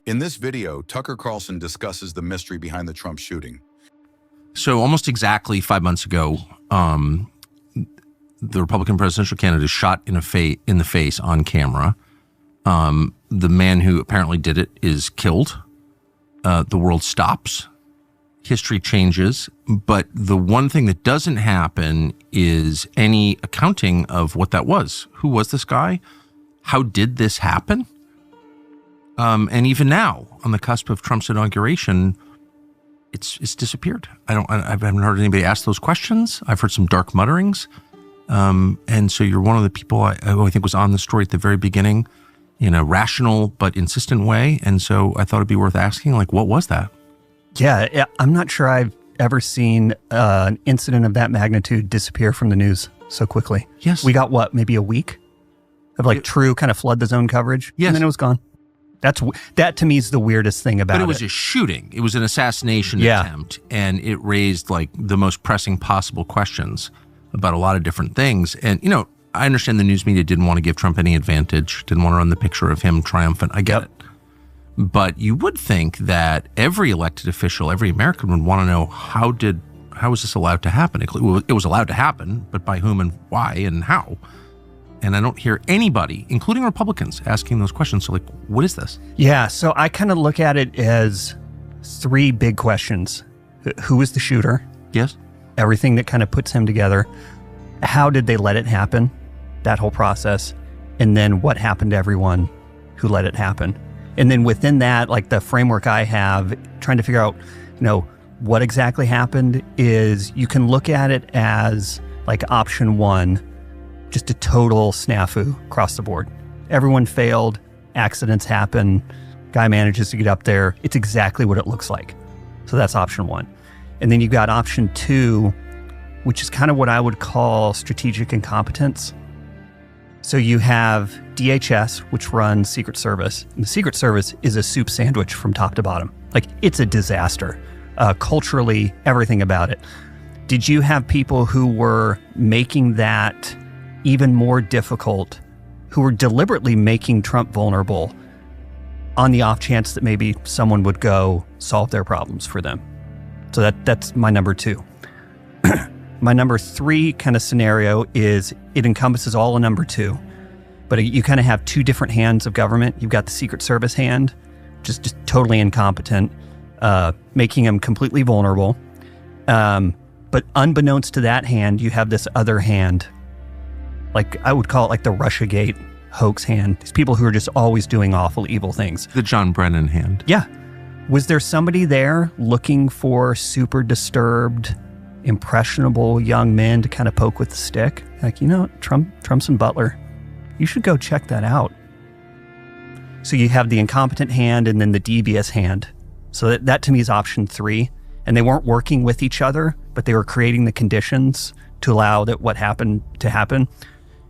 In this video, Tucker Carlson discusses the mystery behind the Trump shooting. So almost exactly 5 months ago, the Republican presidential candidate shot in the face on camera. The man who apparently did it is killed. The world stops. History changes. But the one thing that doesn't happen is any accounting of what that was. Who was this guy? How did this happen? And even now, on the cusp of Trump's inauguration, it's disappeared. I haven't heard anybody ask those questions. I've heard some dark mutterings. And so you're one of the people who I think was on the story at the very beginning in a rational but insistent way. And so I thought it'd be worth asking, like, what was that? Yeah, I'm not sure I've ever seen an incident of that magnitude disappear from the news so quickly. Yes. We got, maybe a week of true kind of flood the zone coverage? Yes. And then it was gone. That to me is the weirdest thing about it. But it was a shooting. It was an assassination attempt. And it raised the most pressing possible questions about a lot of different things. And, I understand the news media didn't want to give Trump any advantage, didn't want to run the picture of him triumphant. I get it. But you would think that every elected official, every American would want to know how was this allowed to happen? It was allowed to happen, but by whom and why and how? And I don't hear anybody, including Republicans, asking those questions. So, what is this? Yeah, so I kind of look at it as three big questions. Who was the shooter? Yes. Everything that kind of puts him together. How did they let it happen? That whole process. And then what happened to everyone who let it happen? And then within that, the framework I have, trying to figure out, what exactly happened is you can look at it as option one, just a total snafu across the board. Everyone failed, accidents happen, guy manages to get up there. It's exactly what it looks like. So that's option one. And then you've got option two, which is kind of what I would call strategic incompetence. So you have DHS, which runs Secret Service. And the Secret Service is a soup sandwich from top to bottom. It's a disaster. Culturally, everything about it. Did you have people who were making that even more difficult, who were deliberately making Trump vulnerable on the off chance that maybe someone would go solve their problems for them? So that's my number two. My number three kind of scenario is it encompasses all of number two, but you kind of have two different hands of government. You've got the Secret Service hand, just totally incompetent, making them completely vulnerable. But unbeknownst to that hand, you have this other hand, I would call it the Russiagate hoax hand. These people who are just always doing awful, evil things. The John Brennan hand. Yeah. Was there somebody there looking for super disturbed, impressionable young men to kind of poke with the stick? Trump's and Butler, you should go check that out. So you have the incompetent hand and then the devious hand. So that to me is option three. And they weren't working with each other, but they were creating the conditions to allow that what happened to happen.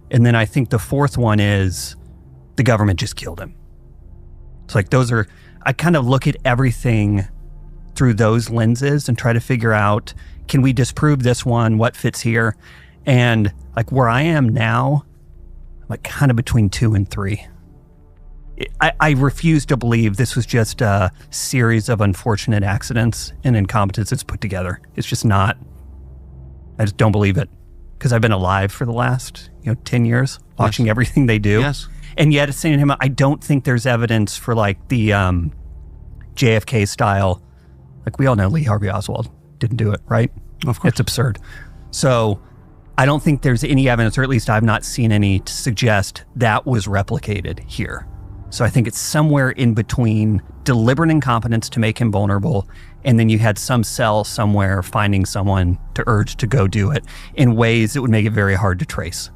And then I think the fourth one is the government just killed him. It's I kind of look at everything through those lenses and try to figure out, can we disprove this one? What fits here? And where I am now, kind of between 2 and 3. I refuse to believe this was just a series of unfortunate accidents and incompetences put together. It's just not. I just don't believe it. Because I've been alive for the last 10 years, watching everything they do. Yes. And yet at the same time, I don't think there's evidence for the JFK style. We all know Lee Harvey Oswald didn't do it, right? Of course. It's absurd. So I don't think there's any evidence, or at least I've not seen any, to suggest that was replicated here. So I think it's somewhere in between deliberate incompetence to make him vulnerable, and then you had some cell somewhere finding someone to urge to go do it in ways that would make it very hard to trace.